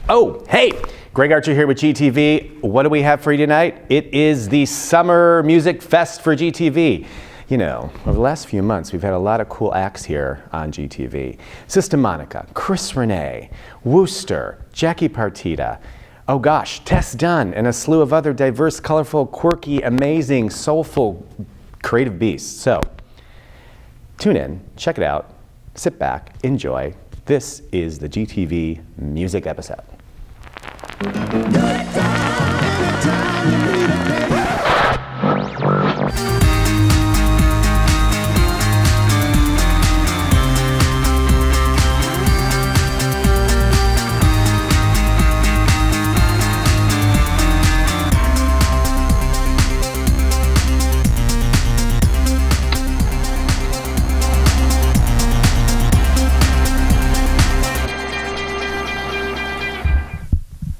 Oh, hey, Greg Archer here with GTV. What do we have for you tonight? It is the Summer Music Fest for GTV. You know, over the last few months, we've had a lot of cool acts here on GTV. Sister Monica, Rene, Wooster, Jackie Partita, oh gosh, Tess Dunn, and a slew of other diverse, colorful, quirky, amazing, soulful, creative beasts. So, tune in, check it out, sit back, enjoy. This is the GTV Music Episode.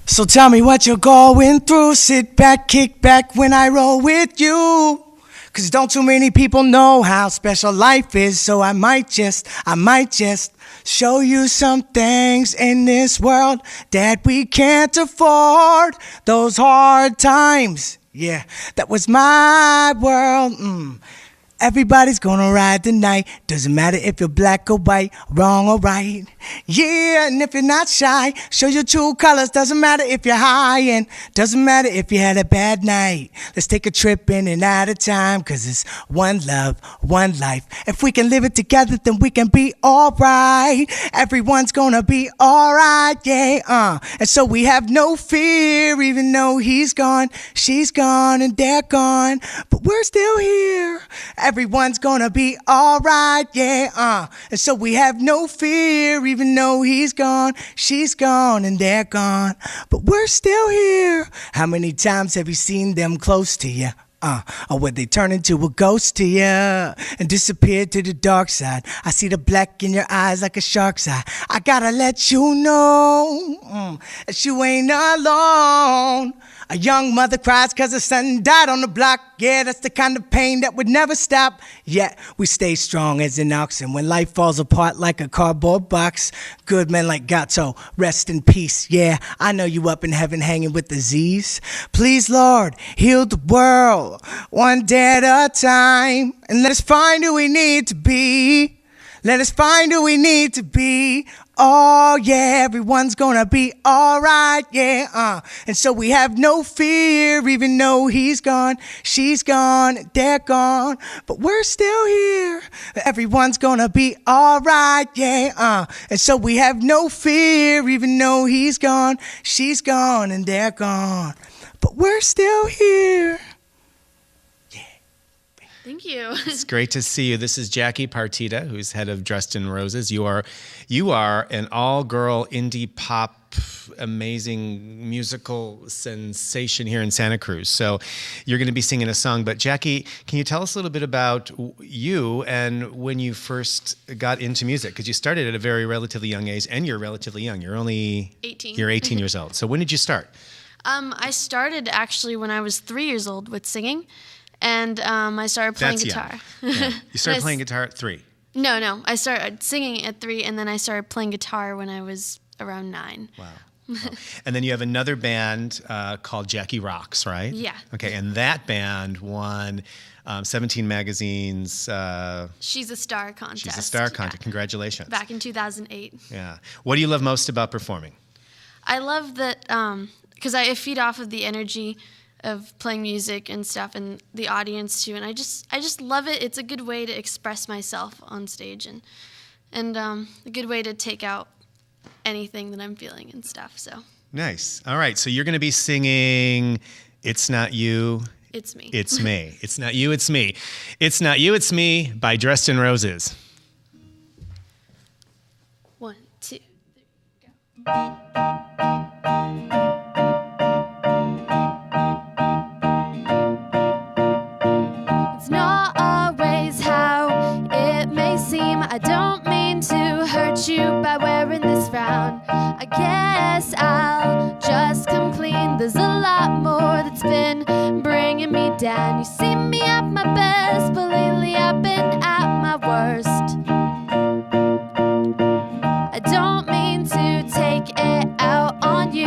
So tell me what you're going through. Sit back, kick back when I roll with you. 'Cause don't too many people know how special life is. So I might just show you some things in this world that we can't afford. Those hard times, yeah, that was my world. Everybody's gonna ride tonight. Doesn't matter if you're black or white, wrong or right. Yeah, and if you're not shy, show your true colors. Doesn't matter if you're high, and doesn't matter if you had a bad night. Let's take a trip in and out of time, 'cause it's one love, one life. If we can live it together, then we can be alright. Everyone's gonna be alright, yeah, And so we have no fear, even though he's gone, she's gone, and they're gone. But we're still here. Everyone's gonna be alright, yeah, And so we have no fear, even though he's gone, she's gone, and they're gone. But we're still here. How many times have you seen them close to you? Or would they turn into a ghost to you and disappear to the dark side? I see the black in your eyes like a shark's eye. I gotta let you know that you ain't alone. A young mother cries 'cause her son died on the block. Yeah, that's the kind of pain that would never stop. Yet we stay strong as an oxen when life falls apart like a cardboard box. Good men like Gato, rest in peace. Yeah, I know you up in heaven hanging with the Z's. Please, Lord, heal the world one day at a time. And let us find who we need to be. Let us find who we need to be. Oh yeah, everyone's gonna be alright, yeah, And so we have no fear, even though he's gone, she's gone, they're gone. But we're still here. Everyone's gonna be alright, yeah, And so we have no fear, even though he's gone, she's gone, and they're gone. But we're still here. Thank you. It's great to see you. This is Jackie Partita, who's head of Dressed in Roses. You are an all-girl indie pop, amazing musical sensation here in Santa Cruz. So you're going to be singing a song. But Jackie, can you tell us a little bit about you and when you first got into music? Because you started at a very relatively young age, and you're relatively young. You're only 18. You're 18 years old. So when did you start? I started actually when I was 3 years old with singing. And I started playing guitar. Yeah. You started playing guitar at 3? No. I started singing at 3, and then I started playing guitar when I was around 9. Wow. And then you have another band called Jackie Rocks, right? Yeah. Okay, and that band won 17 Magazine's... She's a Star contest. She's a Star contest. Congratulations. Back in 2008. Yeah. What do you love most about performing? I love that because I feed off of the energy of playing music and stuff, and the audience too, and I just love it. It's a good way to express myself on stage, and a good way to take out anything that I'm feeling and stuff. So nice. All right, so you're going to be singing "It's Not You, It's Me." It's Me. It's not you, it's me. It's not you, it's me by Dressed in Roses. 1, 2, 3, go. I don't mean to hurt you by wearing this frown. I guess I'll just come clean. There's a lot more that's been bringing me down. You see me at my best, but lately I've been at my worst. I don't mean to take it out on you.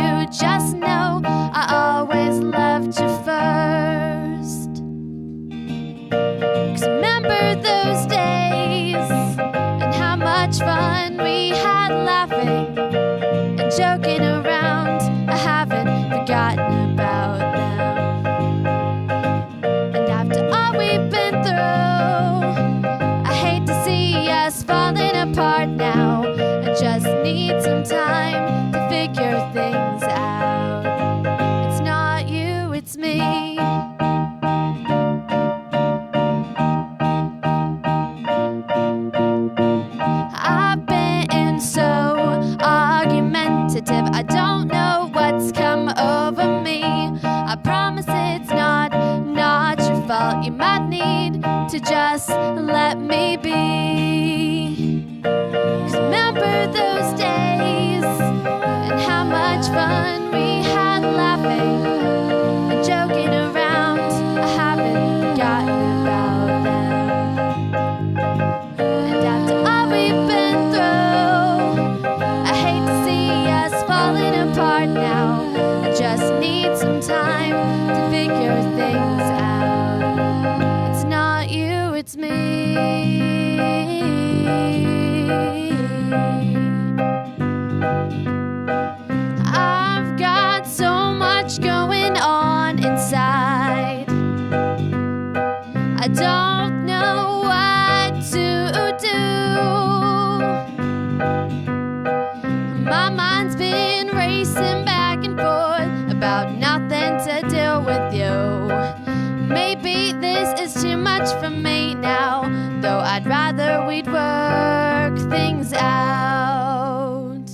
rather we'd work things out.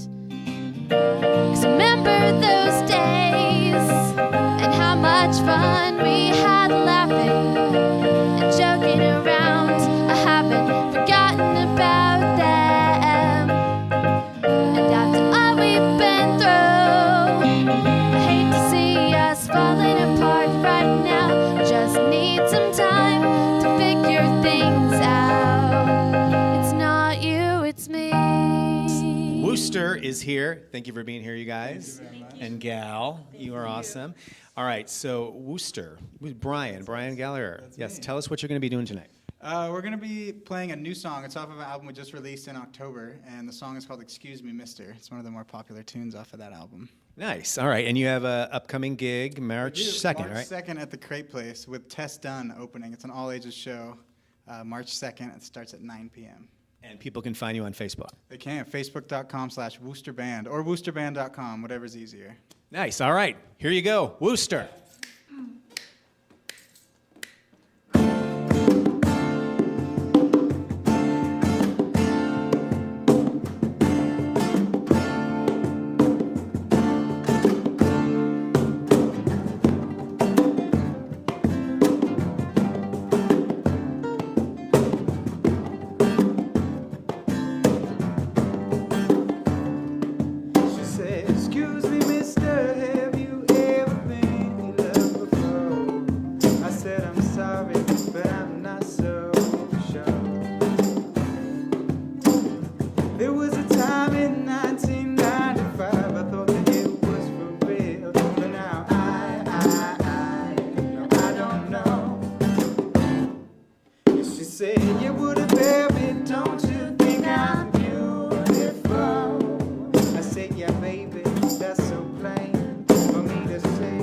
'Cause remember those days and how much fun we had laughing and joking around. I haven't forgotten about them. And after all we've been through, I hate to see us falling apart right now. Just need some time to figure things out. It's not you, it's me. Wooster is here. Thank you for being here, you guys. And Gal, you are awesome. All right, so Wooster, with Brian Gallagher. Yes, tell us what you're going to be doing tonight. We're going to be playing a new song. It's off of an album we just released in October, and the song is called Excuse Me, Mister. It's one of the more popular tunes off of that album. Nice. All right, and you have an upcoming gig March 2nd, March right? 2nd at the Crate Place with Tess Dunn opening. It's an all-ages show. March 2nd. It starts at 9 p.m. And people can find you on Facebook. They can at facebook.com/WoosterBand or WoosterBand.com, whatever's easier. Nice. All right, here you go. Wooster. She said, "Excuse me, mister, have you ever been in love before?" I said, "I'm sorry, but I'm not so sure." There was a time in 1995 I thought that it was for real, but now no, I don't know. She said, "You would have baby, don't you think I'm beautiful?" I said, "Yeah, baby, that's so plain for me to say.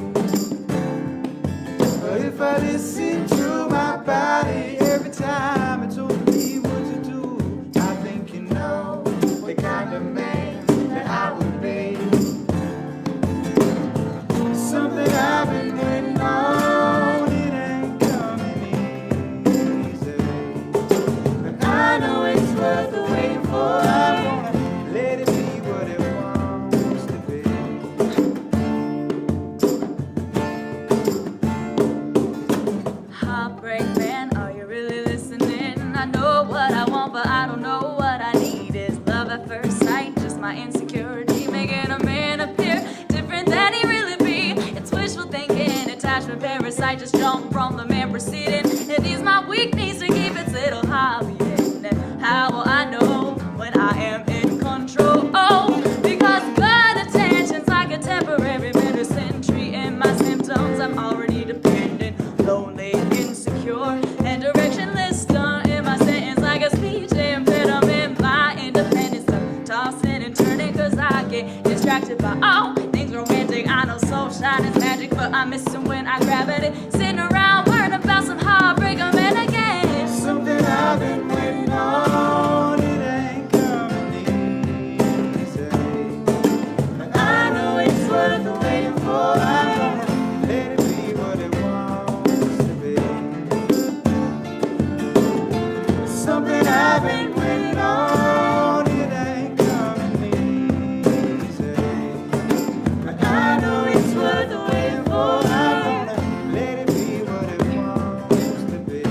But if I listen to my body every time it told me what to do, I think you know the kind of man that I would be. Something I've been waiting on, it ain't coming easy. But I know it's worth the waiting for. I wanna let it be what it wants to be." Heartbreak man, are you really listening? I know what I want, but I don't know what I need. Is love at first sight just my insecurity making a man appear different than he really be? It's wishful thinking, attachment parasite, just jump from the man proceeding. It is my weakness to keep its little hobby hidden. And how will I know when I am in control? Oh, because blood attention's like a temporary medicine, treating my symptoms. I'm already dependent, lonely, insecure, and directionless. Done in my sentence like a speech impediment. My independence, I'm tossing and turning, 'cause I get distracted by all things romantic. I know soul shine is magic, but I'm missing when I grab at it. Sitting around worrying about some heartbreak, I'm in again. Something I've been waiting on, it ain't coming easy. But I know it's worth the waiting for. I'm gonna let it be what it wants to be. Something I've been waiting on, it ain't coming easy. But I know it's worth the waiting for. I'm gonna let it be what it wants to be.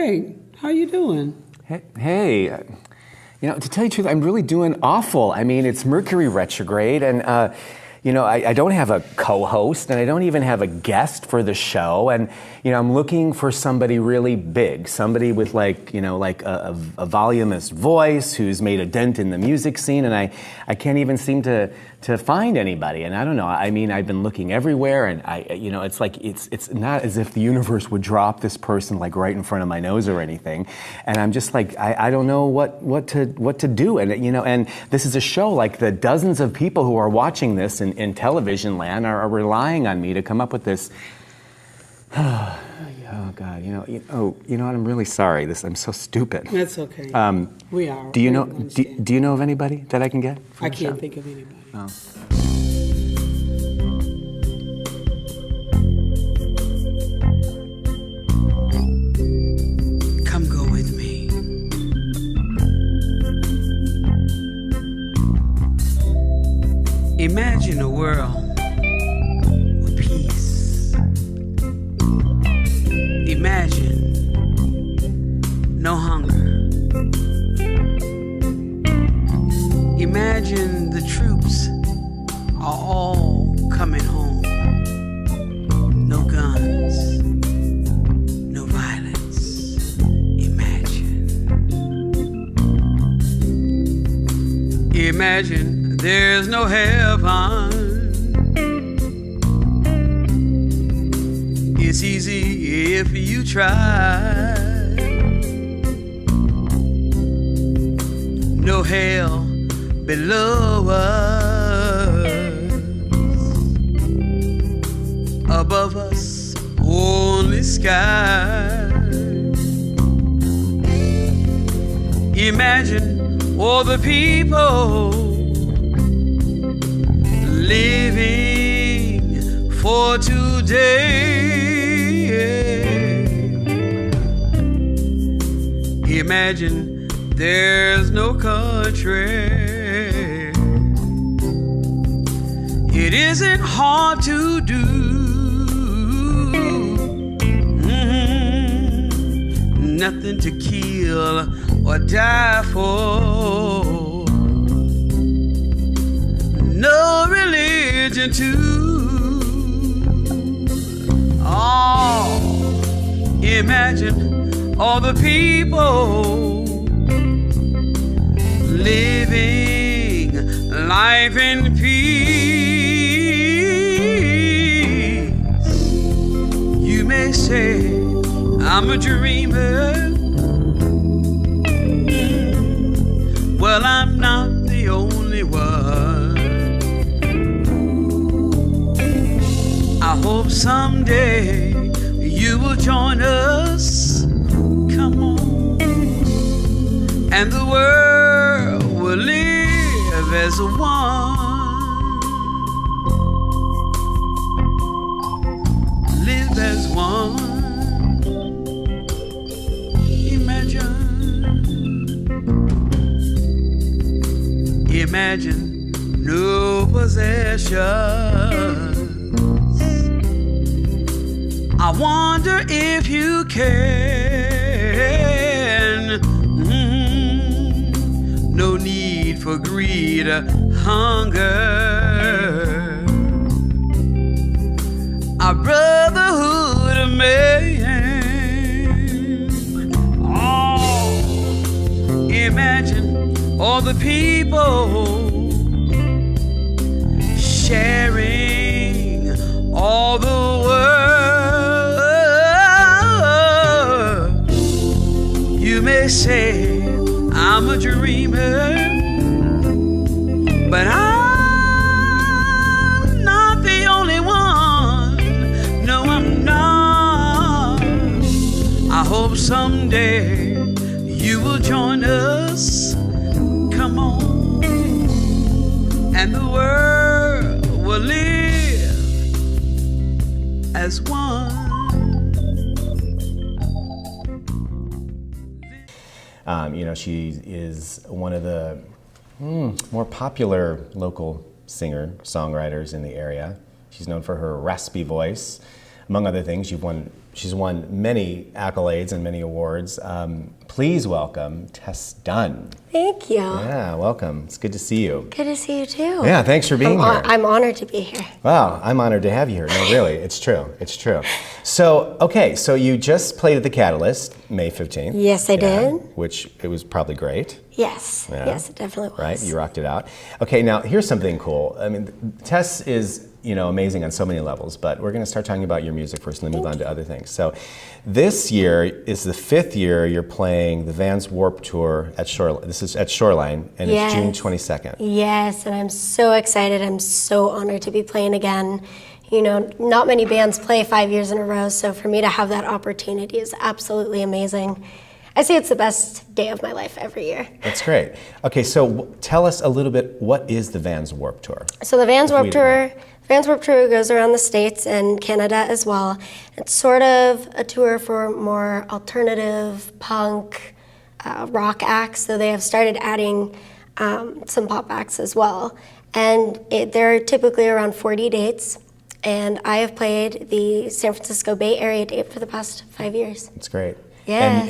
great. How you doing? Hey, you know, to tell you the truth, I'm really doing awful. I mean, it's Mercury retrograde, and you know, I don't have a co-host, and I don't even have a guest for the show, and you know, I'm looking for somebody really big, somebody with like, you know, like a voluminous voice who's made a dent in the music scene, and I can't even seem to find anybody. And I don't know. I mean, I've been looking everywhere, and you know, it's like it's not as if the universe would drop this person like right in front of my nose or anything. And I'm just like, I don't know what to do. And you know, and this is a show like the dozens of people who are watching this in television land are relying on me to come up with this. Oh God, you know what? I'm really sorry. I'm so stupid. That's okay. We are. Do you know? Do you know of anybody that I can get? I can't think of anybody. Oh. Come go with me. Imagine a world of peace. Imagine no hunger. Imagine the troops are all coming home. No guns, no violence. Imagine. Imagine there's no heaven. It's easy if you try. No hell below us, above us only sky. Imagine all the people living for today. Imagine there's no country. It isn't hard to do. Nothing to kill or die for. No religion too. Oh, imagine all the people living life in peace. You may say I'm a dreamer. Well, I'm not the only one. I hope someday you will join us. Come on. And the world will live as one. Live as one. Imagine no possessions. I wonder if you can. No need for greed, hunger. A brotherhood of man. Oh, imagine all the people sharing all the world. You may say I'm a dreamer, but I'm not the only one. No, I'm not. I hope someday you will join us. Come on, and the world will live as one. You know, she is one of the more popular local singer-songwriters in the area. She's known for her raspy voice. Among other things, you've won she's won many accolades and many awards. Please welcome Tess Dunn. Thank you. Yeah, welcome. It's good to see you. Good to see you too. Yeah, thanks for being here. I'm honored to be here. Wow, I'm honored to have you here. No, really, it's true. It's true. So, okay, so you just played at the Catalyst May 15th. Yes, I did. Which it was probably great. Yes. Yeah. Yes, it definitely was. Right, you rocked it out. Okay, now here's something cool. I mean, Tess is, amazing on so many levels, but we're going to start talking about your music first and then move on to other things. So this year is the 5th year you're playing the Vans Warped Tour at Shoreline. This is at Shoreline, and it's June 22nd. Yes, and I'm so excited. I'm so honored to be playing again. Not many bands play 5 years in a row, so for me to have that opportunity is absolutely amazing. I say it's the best day of my life every year. That's great. Okay, so tell us a little bit, what is the Vans Warped Tour? So the Vans Warped Tour goes around the States and Canada as well. It's sort of a tour for more alternative, punk, rock acts, so they have started adding some pop acts as well. And there are typically around 40 dates, and I have played the San Francisco Bay Area date for the past 5 years. That's great. Yeah.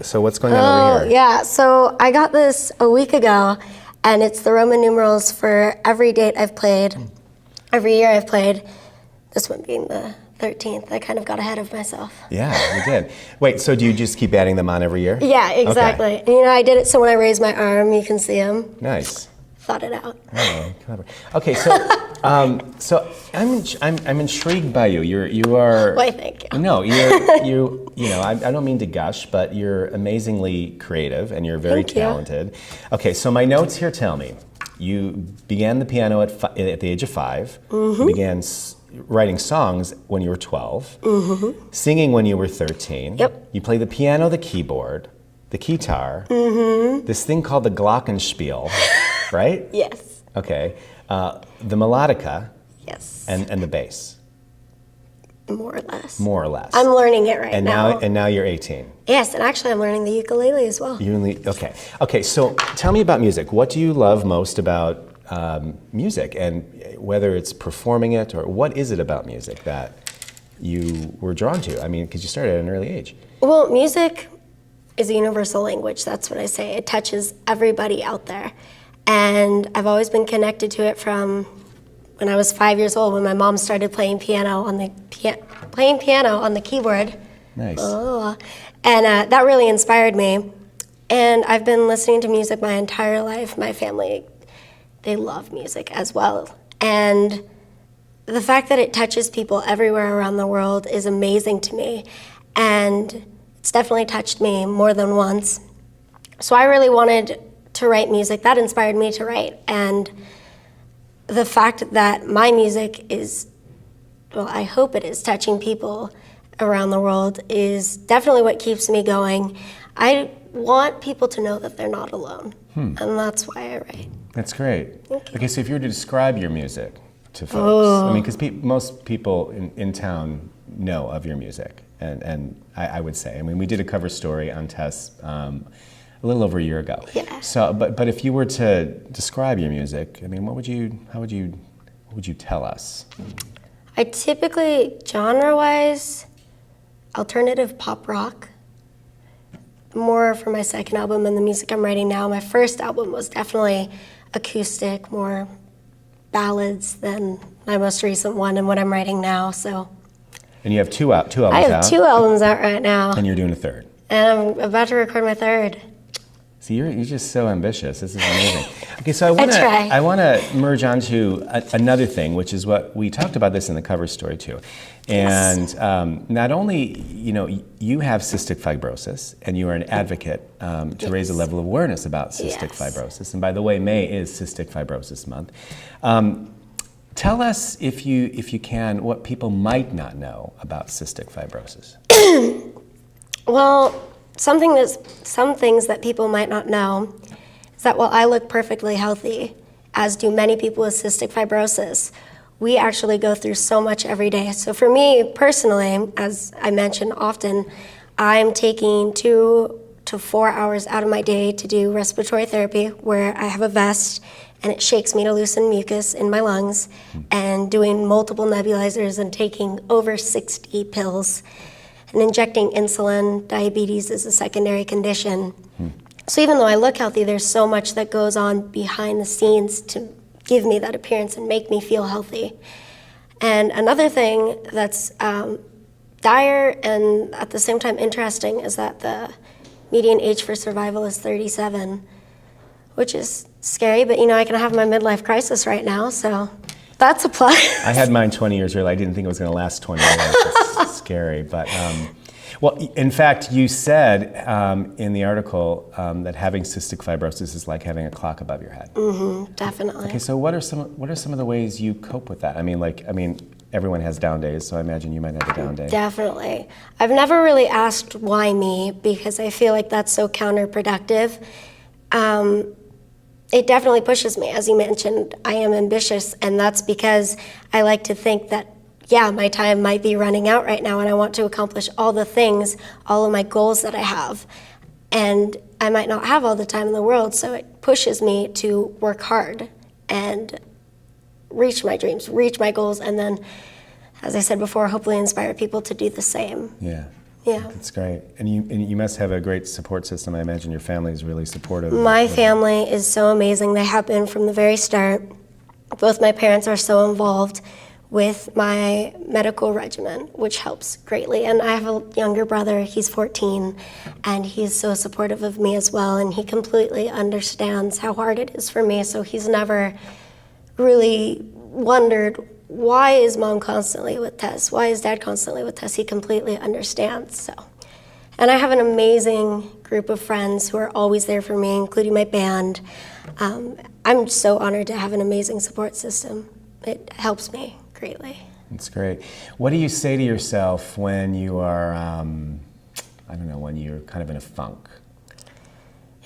So what's going on over here? Yeah, so I got this a week ago, and it's the Roman numerals for every date I've played, every year I've played, this one being the 13th. I kind of got ahead of myself. Yeah, you did. Wait, so do you just keep adding them on every year? Yeah, exactly. Okay. And, I did it so when I raise my arm, you can see them. Nice. Thought it out. Oh, clever. Okay, so so I'm intrigued by you. You are. Why, thank you. No, I don't mean to gush, but you're amazingly creative and you're very talented. Okay, so my notes here tell me you began the piano at the age of 5. Mm-hmm. You began writing songs when you were 12. Mm-hmm. Singing when you were 13. Yep. You play the piano, the keyboard, the guitar. Mm-hmm. This thing called the glockenspiel. Right? Yes. Okay. The melodica. Yes. And the bass. More or less. More or less. I'm learning it right now. And now you're 18. Yes, and actually I'm learning the ukulele as well. Okay. Okay, so tell me about music. What do you love most about music, and whether it's performing it, or what is it about music that you were drawn to? I mean, because you started at an early age. Well, music is a universal language. That's what I say. It touches everybody out there. And I've always been connected to it from when I was 5 years old, when my mom started playing piano on the keyboard. Nice. Oh, and that really inspired me. And I've been listening to music my entire life. My family, they love music as well. And the fact that it touches people everywhere around the world is amazing to me. And it's definitely touched me more than once. So I really wanted to write music. That inspired me to write. And the fact that my music is, well, I hope it is, touching people around the world is definitely what keeps me going. I want people to know that they're not alone. And that's why I write. That's great. Thank you. Okay, so if you were to describe your music to folks, I mean, because most people in town know of your music, and I would say, I mean, we did a cover story on Tess a little over a year ago. Yeah. So, but if you were to describe your music, I mean, what would you tell us? I typically, genre-wise, alternative pop rock. More for my second album and the music I'm writing now. My first album was definitely acoustic, more ballads than my most recent one and what I'm writing now. So. And you have two albums out. I have 2 albums out right now. And you're doing a third. And I'm about to record my third. See, you're just so ambitious. This is amazing. Okay, so I want to merge on to another thing, which is what we talked about this in the cover story too. And not only, you have cystic fibrosis, and you are an advocate to raise a level of awareness about cystic fibrosis. And by the way, May is Cystic Fibrosis Month. Tell us, if you can, what people might not know about cystic fibrosis. Well, some things that people might not know is that while I look perfectly healthy, as do many people with cystic fibrosis, we actually go through so much every day. So for me personally, as I mention often, I'm taking 2 to 4 hours out of my day to do respiratory therapy, where I have a vest and it shakes me to loosen mucus in my lungs, and doing multiple nebulizers and taking over 60 pills and injecting insulin. Diabetes is a secondary condition. So even though I look healthy, there's so much that goes on behind the scenes to give me that appearance and make me feel healthy. And another thing that's dire and at the same time interesting is that the median age for survival is 37, which is scary, but I can have my midlife crisis right now, so that's a plus. I had mine 20 years early. I didn't think it was going to last 20 years. It's scary, but well, in fact, you said in the article that having cystic fibrosis is like having a clock above your head. Definitely. Okay, so what are some of the ways you cope with that? I mean, everyone has down days, so I imagine you might have a down day. Definitely. I've never really asked why me, because I feel like that's so counterproductive. It definitely pushes me. As you mentioned, I am ambitious, and that's because I like to think that, yeah, my time might be running out right now, and I want to accomplish all the things, all of my goals that I have. And I might not have all the time in the world, so it pushes me to work hard and reach my dreams, reach my goals, and then, as I said before, hopefully inspire people to do the same. Yeah. Yeah. That's great. And you must have a great support system. I imagine your family is really supportive. My family is so amazing. They have been from the very start. Both my parents are so involved with my medical regimen, which helps greatly. And I have a younger brother, he's 14, and he's so supportive of me as well, and he completely understands how hard it is for me, so he's never really wondered, why is mom constantly with Tess? Why is dad constantly with Tess? He completely understands. So, and I have an amazing group of friends who are always there for me, including my band. I'm so honored to have an amazing support system. It helps me greatly. That's great. What do you say to yourself when you are, when you're kind of in a funk?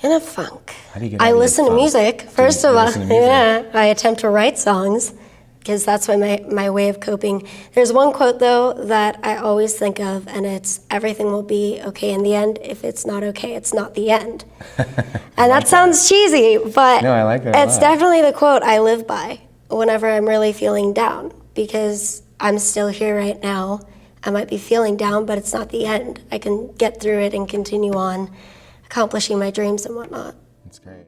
In a funk. How do you get I out of listen your to funk? music, first You of all. listen to music? Yeah, I attempt to write songs, because that's my way of coping. There's one quote, though, that I always think of, and it's, everything will be okay in the end. If it's not okay, it's not the end. And that sounds cheesy, but No, I like that a it's lot. definitely the quote I live by whenever I'm really feeling down, because I'm still here right now. I might be feeling down, but it's not the end. I can get through it and continue on accomplishing my dreams and whatnot. That's great.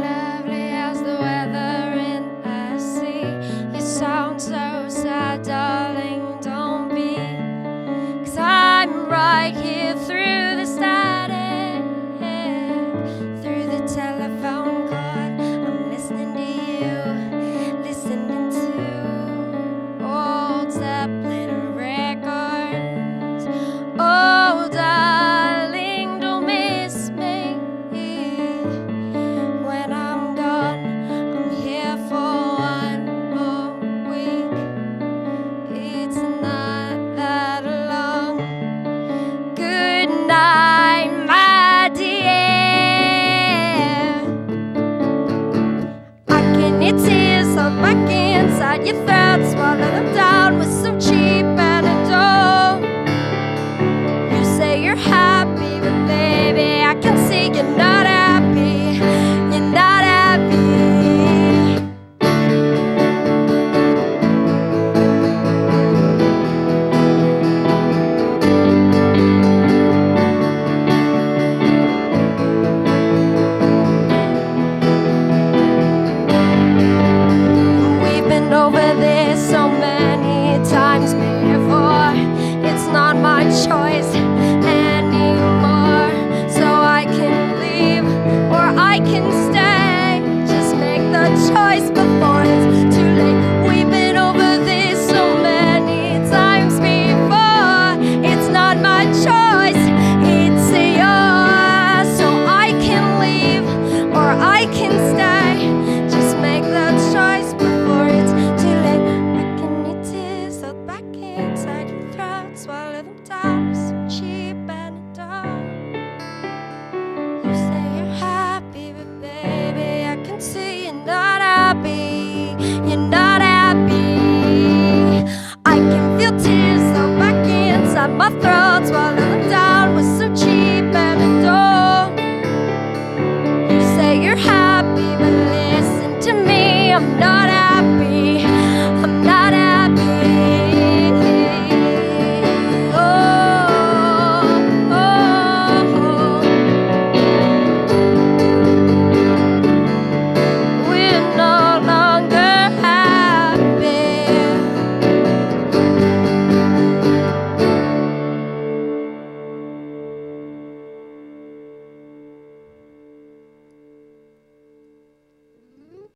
Lovely as the weather in the sea. You sound so sad, darling, don't be. 'Cause I'm right here through the static, through the telephone cord. I'm listening to you, listening to old Zeppelin records. Oh, darling, don't miss me. When I'm gone, I'm here for one more week. It's not that long. Good night, my dear. I can hear tears all back inside your throat. Swallow them down with some cheap antidote. You say you're happy, but baby, I can see you're not happy. You're not happy. We've been over this so many